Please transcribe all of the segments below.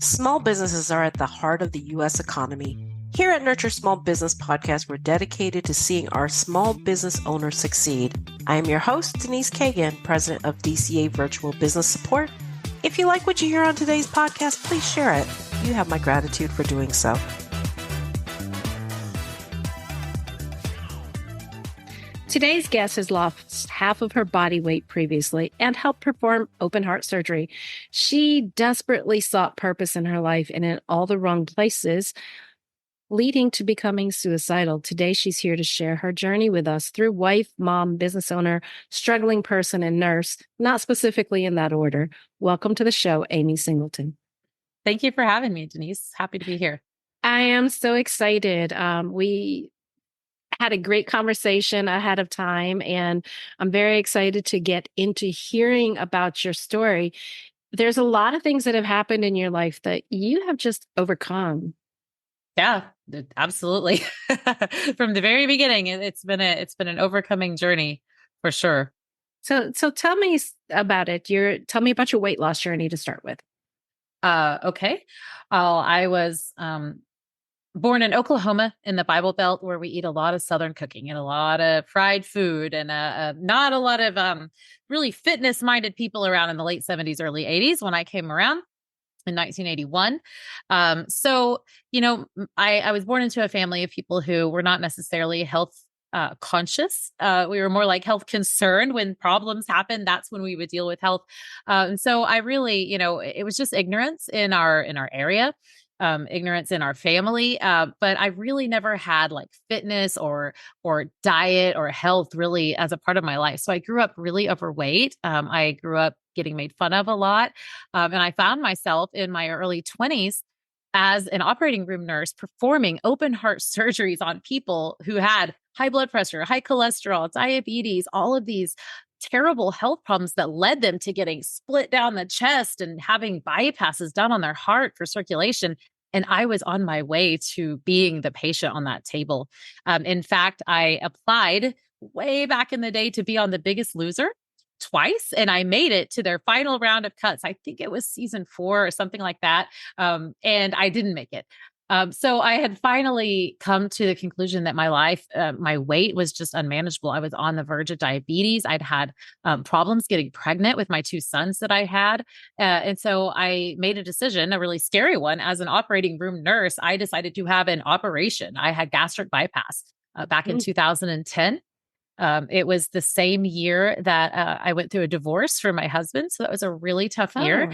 Small businesses are at the heart of the U.S. economy. Here at Nurture Small Business Podcast, we're dedicated to seeing our small business owners succeed. I am your host, Denise Cagan, president of DCA Virtual Business Support. If you like what you hear on today's podcast, please share it. You have my gratitude for doing so. Today's guest has lost half of her body weight previously and helped perform open heart surgery. She desperately sought purpose in her life and in all the wrong places, leading to becoming suicidal. Today, she's here to share her journey with us through wife, mom, business owner, struggling person, and nurse, not specifically in that order. Welcome to the show, Amy Singleton. Thank you for having me, Denise. Happy to be here. I am so excited. We had a great conversation ahead of time, and I'm very excited to get into hearing about your story. There's a lot of things that have happened in your life that you have just overcome. Yeah, absolutely. From the very beginning, it's been an overcoming journey for sure. So tell me about it. Tell me about your weight loss journey to start with. Okay. I was born in Oklahoma in the Bible Belt, where we eat a lot of Southern cooking and a lot of fried food and not a lot of really fitness-minded people around in the late 70s, early 80s when I came around in 1981. So, I was born into a family of people who were not necessarily health conscious. We were more like health concerned. When problems happened, that's when we would deal with health. And so I really, it was just ignorance in our area. Ignorance in our family. But I really never had like fitness or diet or health really as a part of my life. So I grew up really overweight. I grew up getting made fun of a lot. And I found myself in my early 20s as an operating room nurse performing open heart surgeries on people who had high blood pressure, high cholesterol, diabetes, all of these terrible health problems that led them to getting split down the chest and having bypasses done on their heart for circulation. And I was on my way to being the patient on that table. In fact, I applied way back in the day to be on The Biggest Loser twice, and I made it to their final round of cuts. I think it was season 4 or something like that. And I didn't make it. So I had finally come to the conclusion that my life, my weight was just unmanageable. I was on the verge of diabetes. I'd had problems getting pregnant with my 2 sons that I had. And so I made a decision, a really scary one. As an operating room nurse, I decided to have an operation. I had gastric bypass back in 2010. It was the same year that I went through a divorce from my husband. So that was a really tough year.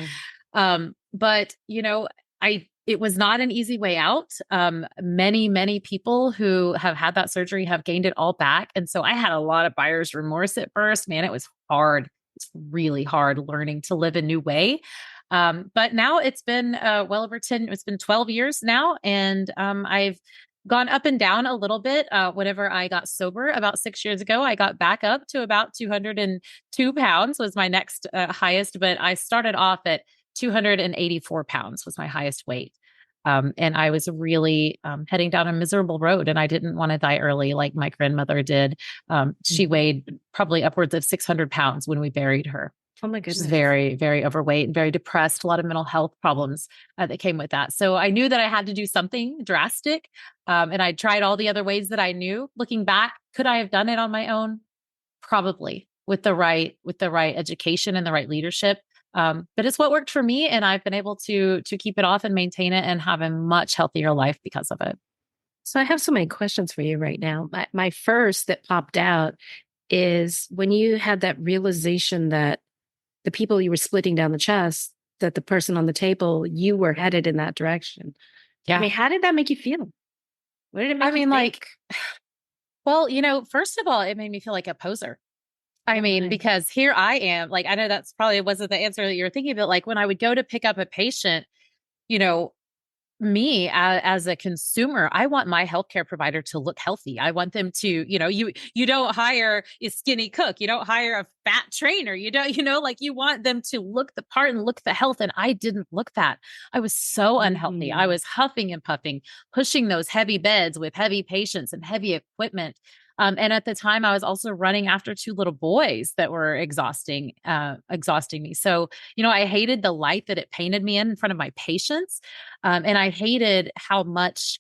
But, it was not an easy way out. Many people who have had that surgery have gained it all back. And so I had a lot of buyer's remorse at first. Man, it was hard. It's really hard learning to live a new way. But now it's been it's been 12 years now. And I've gone up and down a little bit. Whenever I got sober about 6 years ago, I got back up to about 202 pounds was my next highest. But I started off at 284 pounds was my highest weight. And I was really heading down a miserable road, and I didn't want to die early like my grandmother did. She weighed probably upwards of 600 pounds when we buried her. Oh my goodness. She's very, very overweight and very depressed, a lot of mental health problems that came with that. So I knew that I had to do something drastic. And I tried all the other ways that I knew. Looking back, could I have done it on my own? Probably with the right education and the right leadership. But it's what worked for me, and I've been able to keep it off and maintain it and have a much healthier life because of it. So I have so many questions for you right now. My first that popped out is when you had that realization that the people you were splitting down the chest, that the person on the table, you were headed in that direction. Yeah. I mean, how did that make you feel? What did it make you think? Well, first of all, it made me feel like a poser. I mean, because here I am, like, I know that's probably wasn't the answer that you're thinking, but like when I would go to pick up a patient, me as a consumer, I want my healthcare provider to look healthy. I want them to, you don't hire a skinny cook. You don't hire a fat trainer. You don't, like you want them to look the part and look the health. And I didn't look that. I was so unhealthy. I was huffing and puffing, pushing those heavy beds with heavy patients and heavy equipment. And at the time I was also running after two little boys that were exhausting me. So, I hated the light that it painted me in front of my patients. And I hated how much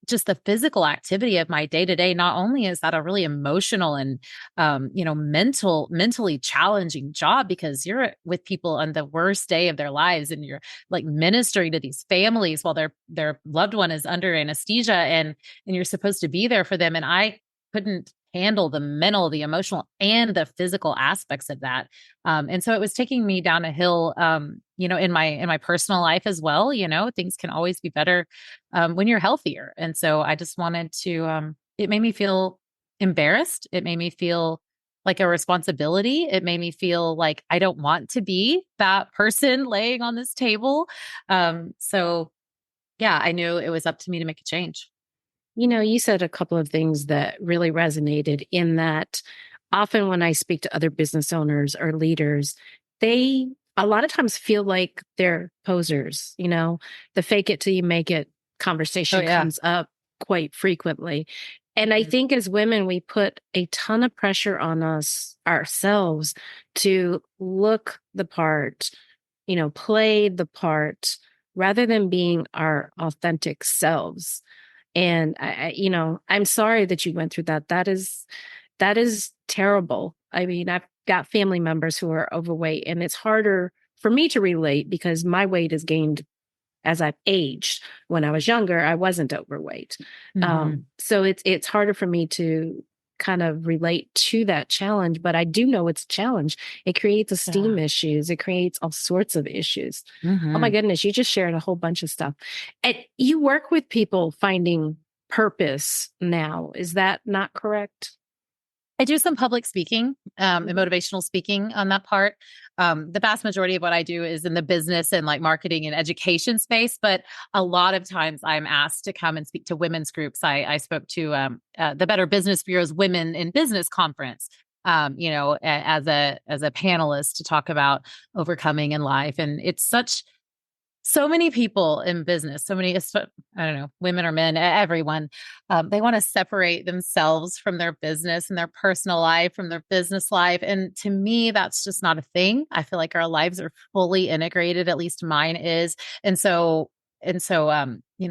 just the physical activity of my day to day. Not only is that a really emotional and, mentally challenging job, because you're with people on the worst day of their lives and you're like ministering to these families while their loved one is under anesthesia, and you're supposed to be there for them. And I couldn't handle the mental, the emotional, and the physical aspects of that. And so it was taking me down a hill, in my personal life as well. Things can always be better when you're healthier. And so I just wanted to, it made me feel embarrassed. It made me feel like a responsibility. It made me feel like I don't want to be that person laying on this table. So yeah, I knew it was up to me to make a change. You said a couple of things that really resonated in that often when I speak to other business owners or leaders, they a lot of times feel like they're posers, the fake it till you make it conversation comes up quite frequently. And I think as women, we put a ton of pressure on us ourselves to look the part, play the part rather than being our authentic selves. And I'm sorry that you went through that. That is terrible. I mean, I've got family members who are overweight, and it's harder for me to relate because my weight has gained as I've aged. When I was younger, I wasn't overweight. So it's harder for me to kind of relate to that challenge, but I do know it's a challenge. It creates esteem issues. It creates all sorts of issues. Oh my goodness, you just shared a whole bunch of stuff. And you work with people finding purpose now. Is that not correct? I do some public speaking, and motivational speaking on that part. The vast majority of what I do is in the business and like marketing and education space, but a lot of times I'm asked to come and speak to women's groups. I spoke to the Better Business Bureau's Women in Business Conference, as a panelist to talk about overcoming in life. And it's so many people in business, I don't know, women or men, everyone, they want to separate themselves from their business and their personal life from their business life. And to me, that's just not a thing. I feel like our lives are fully integrated, at least mine is. And so,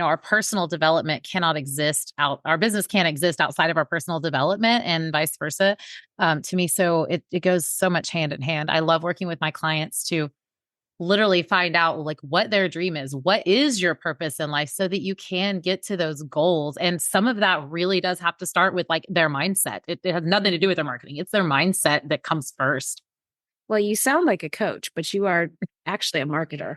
our personal development cannot exist our business can't exist outside of our personal development and vice versa, to me. So it goes so much hand in hand. I love working with my clients to literally find out like what their dream is, what is your purpose in life so that you can get to those goals. And some of that really does have to start with like their mindset. It has nothing to do with their marketing. It's their mindset that comes first. Well, you sound like a coach, but you are actually a marketer.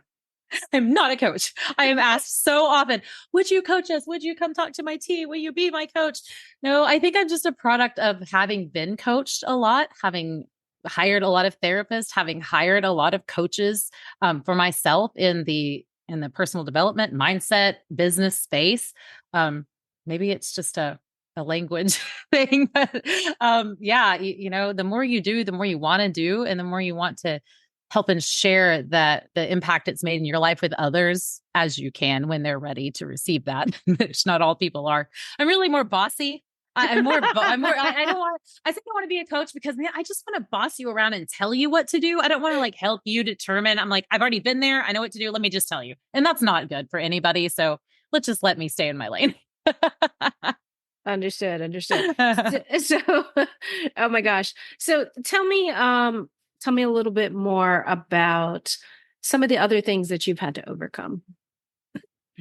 I'm not a coach. I am asked so often, would you coach us? Would you come talk to my team? Will you be my coach? No, I think I'm just a product of having been coached a lot, having hired a lot of therapists, having hired a lot of coaches for myself in the personal development, mindset, business space. Maybe it's just a language thing, but the more you do, the more you want to do, and the more you want to help and share that the impact it's made in your life with others as you can when they're ready to receive that, which not all people are. I'm really more bossy. I don't want, I think I want to be a coach because man, I just want to boss you around and tell you what to do. I don't want to like help you determine. I'm like, I've already been there. I know what to do. Let me just tell you. And that's not good for anybody. So let's just let me stay in my lane. Understood. So, oh my gosh. So tell me a little bit more about some of the other things that you've had to overcome.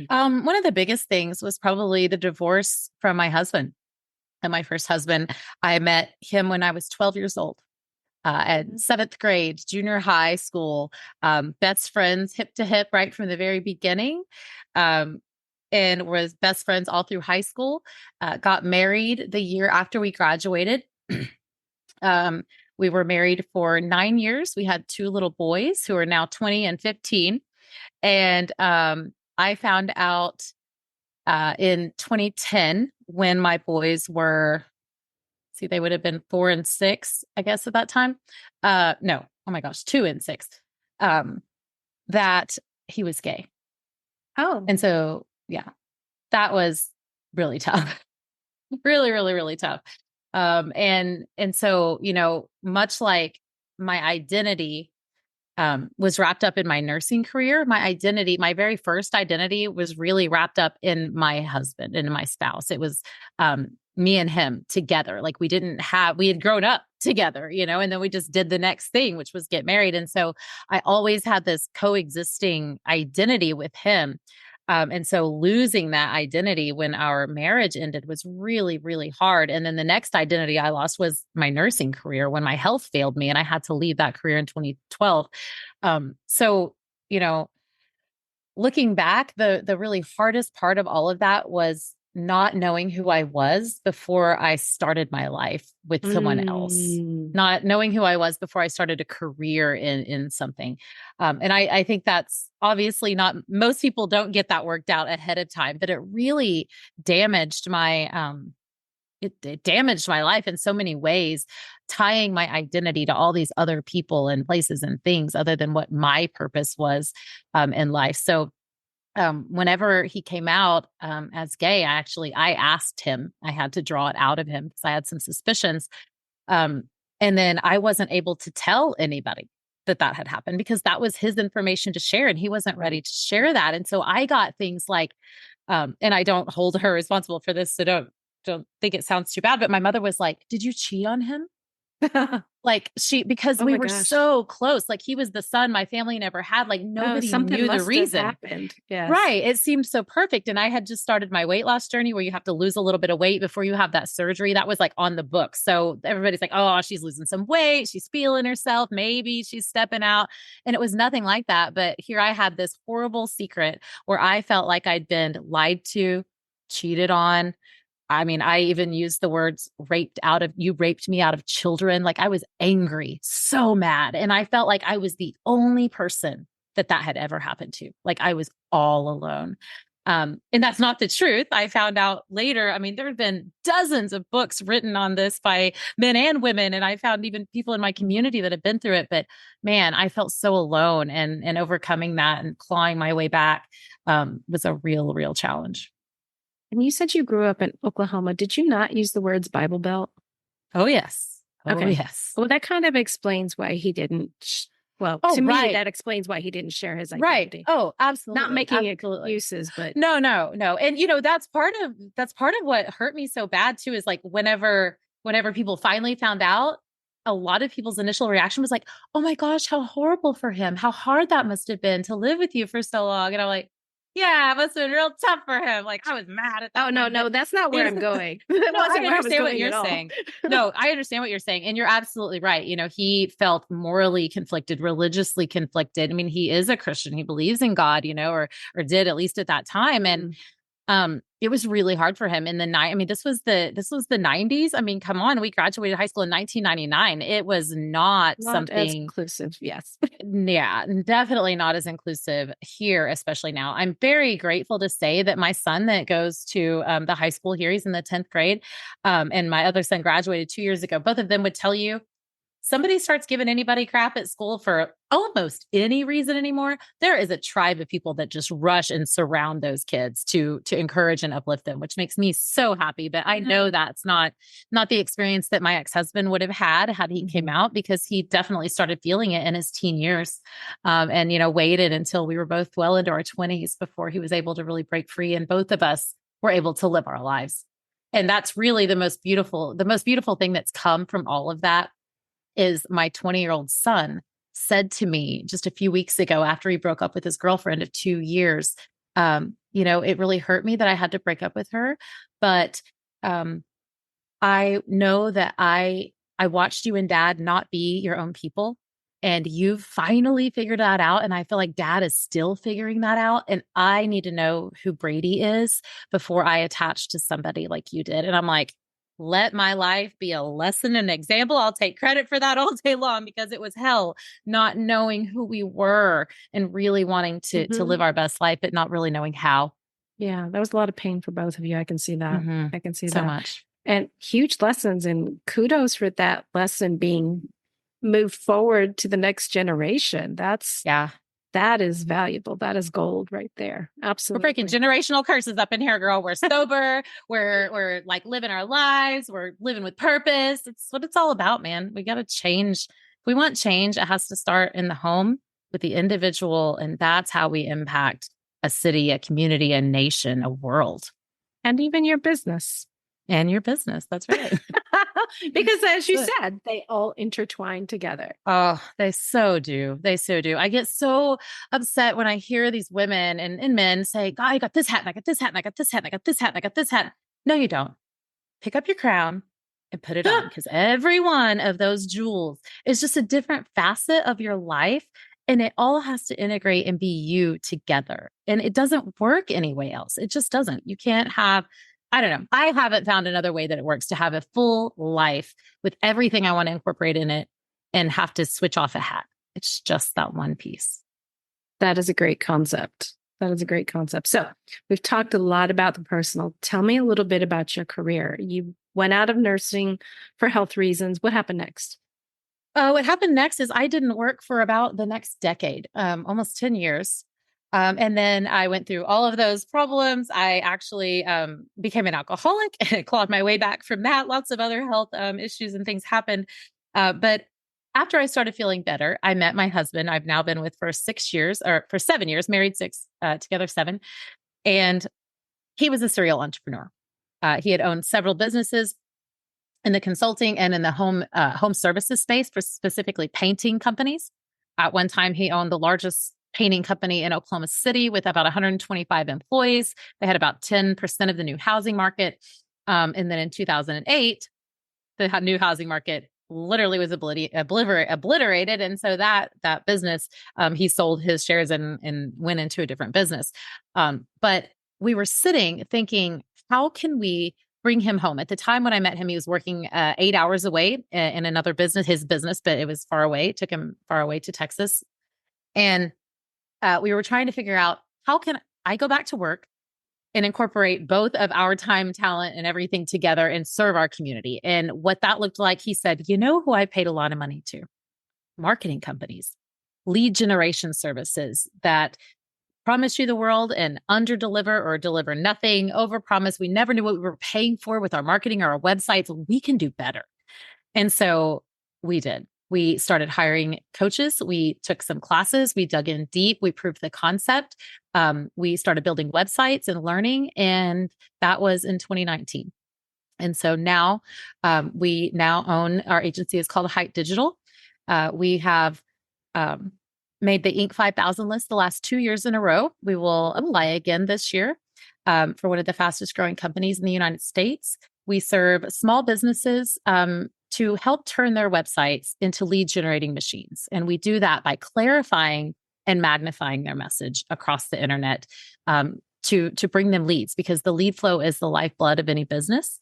One of the biggest things was probably the divorce from my husband. And my first husband, I met him when I was 12 years old, at seventh grade, junior high school, best friends, hip to hip, right from the very beginning, and was best friends all through high school, got married the year after we graduated. We were married for 9 years. We had two little boys who are now 20 and 15. And I found out in 2010 when my boys were, they would have been 4 and 6, I guess, at that time. No, oh my gosh, 2 and 6, that he was gay. Oh. And so, yeah, that was really tough. Really, really, really tough. And so, much like my identity was wrapped up in my nursing career. My very first identity was really wrapped up in my husband and my spouse. It was me and him together. Like we had grown up together, and then we just did the next thing, which was get married. And so I always had this coexisting identity with him. And so losing that identity when our marriage ended was really, really hard. And then the next identity I lost was my nursing career when my health failed me and I had to leave that career in 2012. So, looking back, the really hardest part of all of that was not knowing who I was before I started my life with someone else, not knowing who I was before I started a career in something. And I think that's obviously not, most people don't get that worked out ahead of time, but it really damaged it damaged my life in so many ways, tying my identity to all these other people and places and things other than what my purpose was in life. So whenever he came out as gay, I asked him, I had to draw it out of him because I had some suspicions. And then I wasn't able to tell anybody that had happened because that was his information to share and he wasn't ready to share that. And so I got things like, and I don't hold her responsible for this, so don't think it sounds too bad, but my mother was like, "Did you cheat on him?" Because we were so close. Like he was the son my family never had. Like nobody knew the reason. Happened. Yes. Right. It seemed so perfect. And I had just started my weight loss journey where you have to lose a little bit of weight before you have that surgery. That was like on the book. So everybody's like, "Oh, she's losing some weight. She's feeling herself. Maybe she's stepping out." And it was nothing like that. But here I had this horrible secret where I felt like I'd been lied to, cheated on. I mean, I even used the words you raped me out of children. Like I was angry, so mad. And I felt like I was the only person that had ever happened to. Like I was all alone. And that's not the truth. I found out later. I mean, there have been dozens of books written on this by men and women. And I found even people in my community that have been through it. But man, I felt so alone and overcoming that and clawing my way back was a real, real challenge. And you said you grew up in Oklahoma. Did you not use the words Bible Belt? Oh, yes. Okay. Oh, yes. Well, that kind of explains why he didn't. To me, that explains why he didn't share his identity. Right. Oh, absolutely. Not making excuses, but no. And that's part of what hurt me so bad too, is like whenever people finally found out, a lot of people's initial reaction was like, "Oh my gosh, how horrible for him. How hard that must have been to live with you for so long." And I'm like, yeah, it must have been real tough for him. Like I was mad at that. Oh, no, that's not where I'm going. I understand what you're saying. No, I understand what you're saying. And you're absolutely right. He felt morally conflicted, religiously conflicted. I mean, he is a Christian. He believes in God, or did at least at that time. And it was really hard for him in the night. I mean, this was the 90s. I mean, come on, we graduated high school in 1999. It was not something as inclusive. Yes. Yeah, definitely not as inclusive here, especially now. I'm very grateful to say that my son that goes to the high school here, he's in the 10th grade, and my other son graduated 2 years ago. Both of them would tell you, somebody starts giving anybody crap at school for almost any reason anymore, there is a tribe of people that just rush and surround those kids to encourage and uplift them, which makes me so happy. But I know that's not the experience that my ex-husband would have had he came out, because he definitely started feeling it in his teen years, and waited until we were both well into our 20s before he was able to really break free, and both of us were able to live our lives. And that's really the most beautiful thing that's come from all of that is my 20-year-old son said to me just a few weeks ago, after he broke up with his girlfriend of 2 years, it really hurt me that I had to break up with her. But I know that I watched you and Dad not be your own people, and you've finally figured that out. And I feel like Dad is still figuring that out. And I need to know who Brady is before I attach to somebody like you did. And I'm like, let my life be a lesson and example. I'll take credit for that all day long, because it was hell not knowing who we were and really wanting to live our best life, but not really knowing how. Yeah, that was a lot of pain for both of you. I can see that. I can see so that. much. And huge lessons, and kudos for that lesson being moved forward to the next generation. That's That is valuable. That is gold right there. Absolutely. We're breaking generational curses up in here, girl. We're sober. we're like living our lives. We're living with purpose. It's what it's all about, man. We got to change. If we want change, it has to start in the home with the individual. And that's how we impact a city, a community, a nation, a world. And even your business. And your business. That's right. Because as you said, they all intertwine together. Oh, they so do. They so do. I get so upset when I hear these women and men say, God, I got this hat and I got this hat and I got this hat and I got this hat and I got this hat. No, you don't. Pick up your crown and put it on, because every one of those jewels is just a different facet of your life. And it all has to integrate and be you together. And it doesn't work any way else. It just doesn't. You can't have, I don't know. I haven't found another way that it works to have a full life with everything I want to incorporate in it and have to switch off a hat. It's just that one piece. That is a great concept. That is a great concept. So we've talked a lot about the personal. Tell me a little bit about your career. You went out of nursing for health reasons. What happened next? What happened next is I didn't work for about the next decade, almost 10 years. And then I went through all of those problems. I actually became an alcoholic and clawed my way back from that. Lots of other health issues and things happened. But after I started feeling better, I met my husband. I've now been with for 7 years, married 6, together 7. And he was a serial entrepreneur. He had owned several businesses in the consulting and in the home services space, for specifically painting companies. At one time, he owned the largest painting company in Oklahoma City with about 125 employees. They had about 10% of the new housing market. And then in 2008, the new housing market literally was obliterated. And so that business, he sold his shares and went into a different business. But we were sitting thinking, how can we bring him home? At the time when I met him, he was working 8 hours away in another business, his business, but it was far away. It took him far away to Texas. And we were trying to figure out, how can I go back to work and incorporate both of our time, talent, and everything together and serve our community? And what that looked like, he said, you know who I paid a lot of money to? Marketing companies, lead generation services that promise you the world and underdeliver or deliver nothing, overpromise. We never knew what we were paying for with our marketing or our websites. We can do better. And so we did. We started hiring coaches. We took some classes. We dug in deep. We proved the concept. We started building websites and learning. And that was in 2019. And so now we now own, our agency is called Height Digital. We have made the Inc. 5000 list the last 2 years in a row. We will apply again this year for one of the fastest growing companies in the United States. We serve small businesses to help turn their websites into lead generating machines. And we do that by clarifying and magnifying their message across the internet to bring them leads, because the lead flow is the lifeblood of any business.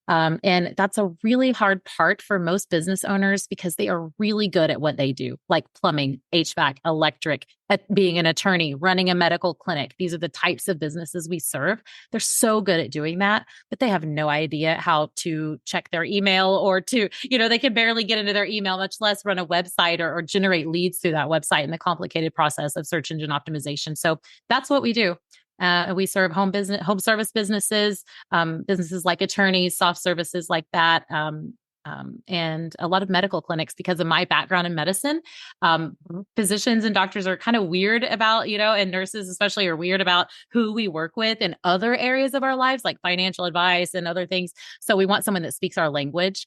And that's a really hard part for most business owners, because they are really good at what they do, like plumbing, HVAC, electric, at being an attorney, running a medical clinic. These are the types of businesses we serve. They're so good at doing that, but they have no idea how to check their email or they can barely get into their email, much less run a website or generate leads through that website in the complicated process of search engine optimization. So that's what we do. We serve home service businesses, businesses like attorneys, soft services like that, and a lot of medical clinics. Because of my background in medicine, physicians and doctors are kind of weird about, and nurses especially are weird about who we work with in other areas of our lives, like financial advice and other things. So we want someone that speaks our language.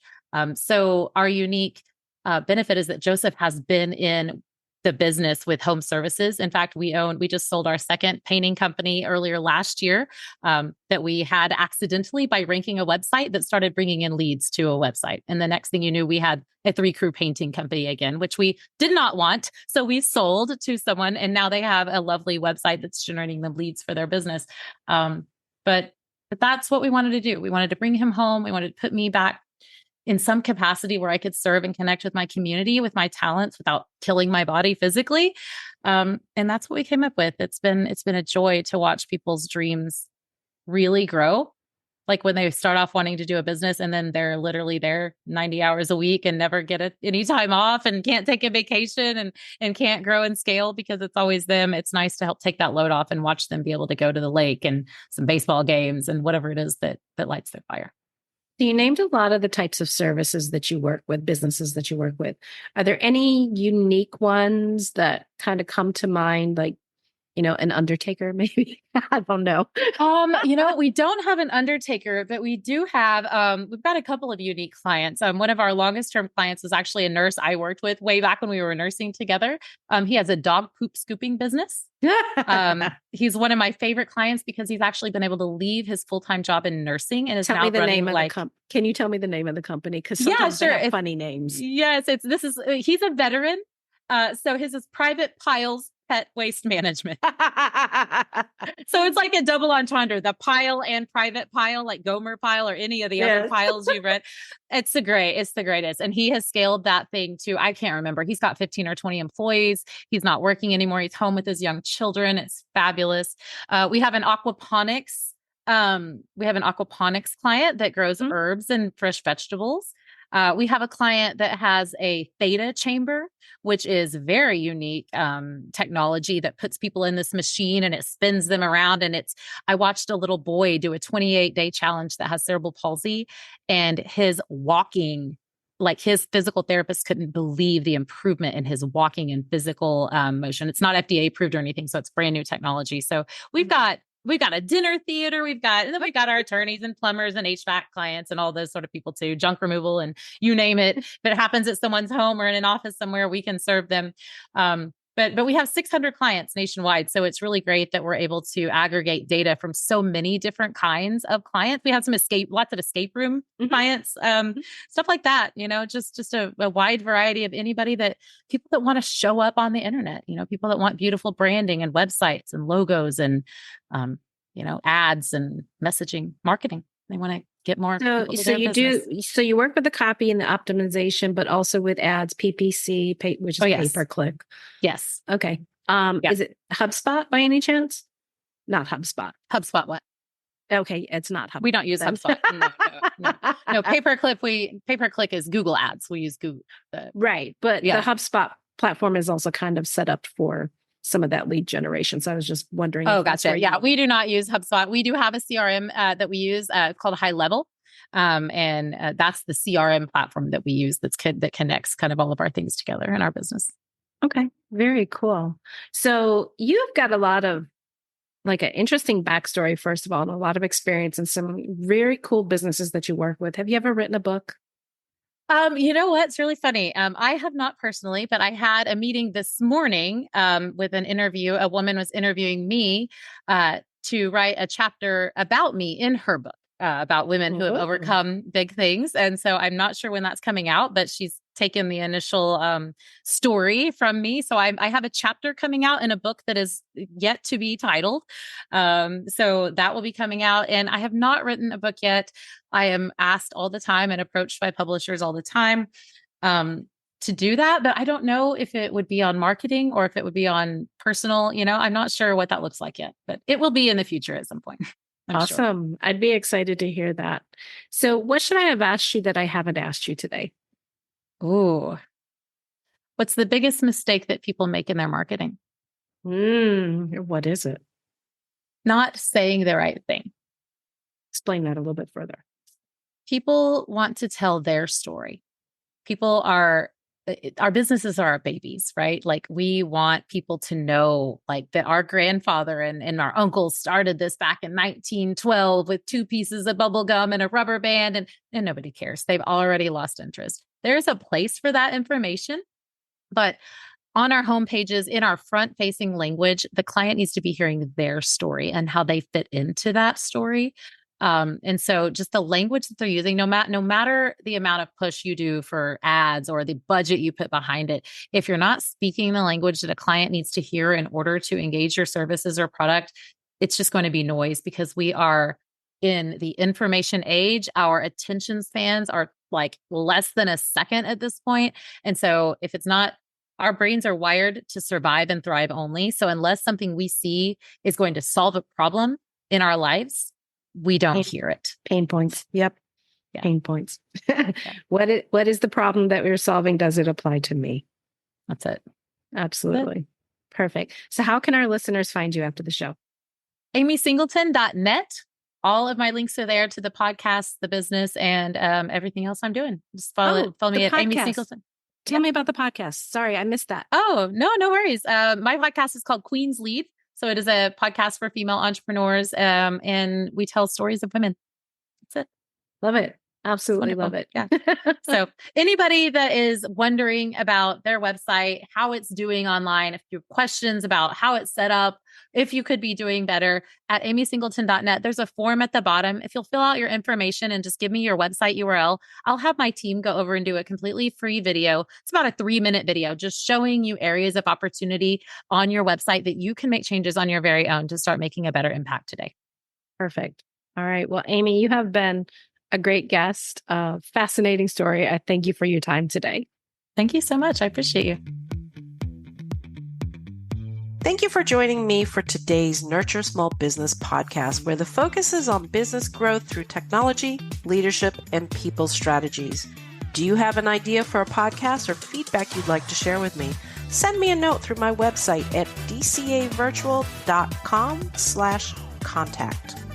So our unique benefit is that Joseph has been in the business with home services. In fact, we just sold our second painting company earlier last year that we had accidentally by ranking a website that started bringing in leads to a website. And the next thing you knew, we had a 3-crew painting company again, which we did not want. So we sold to someone, and now they have a lovely website that's generating them leads for their business. But that's what we wanted to do. We wanted to bring him home. We wanted to put me back in some capacity where I could serve and connect with my community, with my talents, without killing my body physically. And that's what we came up with. It's been a joy to watch people's dreams really grow Like when they start off wanting to do a business and then they're literally there 90 hours a week and never get any time off and can't take a vacation and can't grow and scale because it's always them. It's nice to help take that load off and watch them be able to go to the lake and some baseball games and whatever it is that lights their fire. So you named a lot of the types of services that you work with, businesses that you work with. Are there any unique ones that kind of come to mind, like, an undertaker, maybe? I don't know. We don't have an undertaker, but we do have, we've got a couple of unique clients. One of our longest term clients was actually a nurse I worked with way back when we were nursing together. He has a dog poop scooping business. He's one of my favorite clients because he's actually been able to leave his full-time job in nursing and is now running Can you tell me the name of the company? Because sometimes they have funny names. Yes, he's a veteran. So his is Private Piles Pet Waste Management. So it's like a double entendre, the pile and private pile, like Gomer Pile or any of the other piles you've read. It's the greatest. And he has scaled that thing to, I can't remember. He's got 15 or 20 employees. He's not working anymore. He's home with his young children. It's fabulous. We have an aquaponics client that grows herbs and fresh vegetables. We have a client that has a theta chamber, which is very unique technology that puts people in this machine and it spins them around. And I watched a little boy do a 28-day challenge that has cerebral palsy, and his walking, like his physical therapist couldn't believe the improvement in his walking and physical motion. It's not FDA approved or anything, so it's brand new technology. So we've got a dinner theater. And then we've got our attorneys and plumbers and HVAC clients and all those sort of people too, junk removal and you name it. If it happens at someone's home or in an office somewhere, we can serve them. But we have 600 clients nationwide. So it's really great that we're able to aggregate data from so many different kinds of clients. We have lots of escape room clients, stuff like that, just a wide variety of people that want to show up on the internet, people that want beautiful branding and websites and logos and, ads and messaging marketing. They want to get more. So you work with the copy and the optimization, but also with ads, PPC, which is pay-per-click. Yes. Okay. Is it HubSpot by any chance? Not HubSpot. HubSpot what? Okay, it's not HubSpot. We don't use HubSpot. No, pay-per-click is Google Ads. We use Google. Right. But the HubSpot platform is also kind of set up for some of that lead generation. So I was just wondering. Oh, gotcha. Yeah, we do not use HubSpot. We do have a CRM that we use called High Level. And that's the CRM platform that we use that connects kind of all of our things together in our business. Okay. Very cool. So you've got a lot of an interesting backstory, first of all, and a lot of experience in some very cool businesses that you work with. Have you ever written a book? You know what? It's really funny. I have not personally, but I had a meeting this morning with an interview. A woman was interviewing me to write a chapter about me in her book about women who have overcome big things. And so I'm not sure when that's coming out, but she's taken the initial story from me. So I have a chapter coming out in a book that is yet to be titled. So that will be coming out. And I have not written a book yet. I am asked all the time and approached by publishers all the time to do that. But I don't know if it would be on marketing or if it would be on personal. I'm not sure what that looks like yet, but it will be in the future at some point. Awesome. Sure. I'd be excited to hear that. So what should I have asked you that I haven't asked you today? Ooh. What's the biggest mistake that people make in their marketing? What is it? Not saying the right thing. Explain that a little bit further. People want to tell their story. Our businesses are our babies, right? Like we want people to know like that our grandfather and our uncles started this back in 1912 with 2 pieces of bubble gum and a rubber band and nobody cares. They've already lost interest. There's a place for that information, but on our homepages, in our front-facing language, the client needs to be hearing their story and how they fit into that story. And so just the language that they're using, no matter the amount of push you do for ads or the budget you put behind it, if you're not speaking the language that a client needs to hear in order to engage your services or product, it's just going to be noise because we are in the information age. Our attention spans are like less than a second at this point. And so if it's not, our brains are wired to survive and thrive only. So unless something we see is going to solve a problem in our lives, we don't hear it. Pain points. Yep. Yeah. Pain points. Yeah. What is the problem that we're solving? Does it apply to me? That's it. Absolutely. Perfect. So how can our listeners find you after the show? amysingleton.net. All of my links are there to the podcast, the business, and everything else I'm doing. Just follow me at Amy Singleton. Tell me about the podcast. Sorry, I missed that. Oh, no worries. My podcast is called Queen's Lead. So it is a podcast for female entrepreneurs, and we tell stories of women. That's it. Love it. Absolutely love it. Yeah. So anybody that is wondering about their website, how it's doing online, if you have questions about how it's set up, if you could be doing better, at amysingleton.net, there's a form at the bottom. If you'll fill out your information and just give me your website URL, I'll have my team go over and do a completely free video. It's about a 3-minute video, just showing you areas of opportunity on your website that you can make changes on your very own to start making a better impact today. Perfect. All right. Well, Amy, you have been a great guest. Fascinating story. I thank you for your time today. Thank you so much. I appreciate you. Thank you for joining me for today's Nurture Small Business podcast, where the focus is on business growth through technology, leadership, and people strategies. Do you have an idea for a podcast or feedback you'd like to share with me? Send me a note through my website at dcavirtual.com/contact.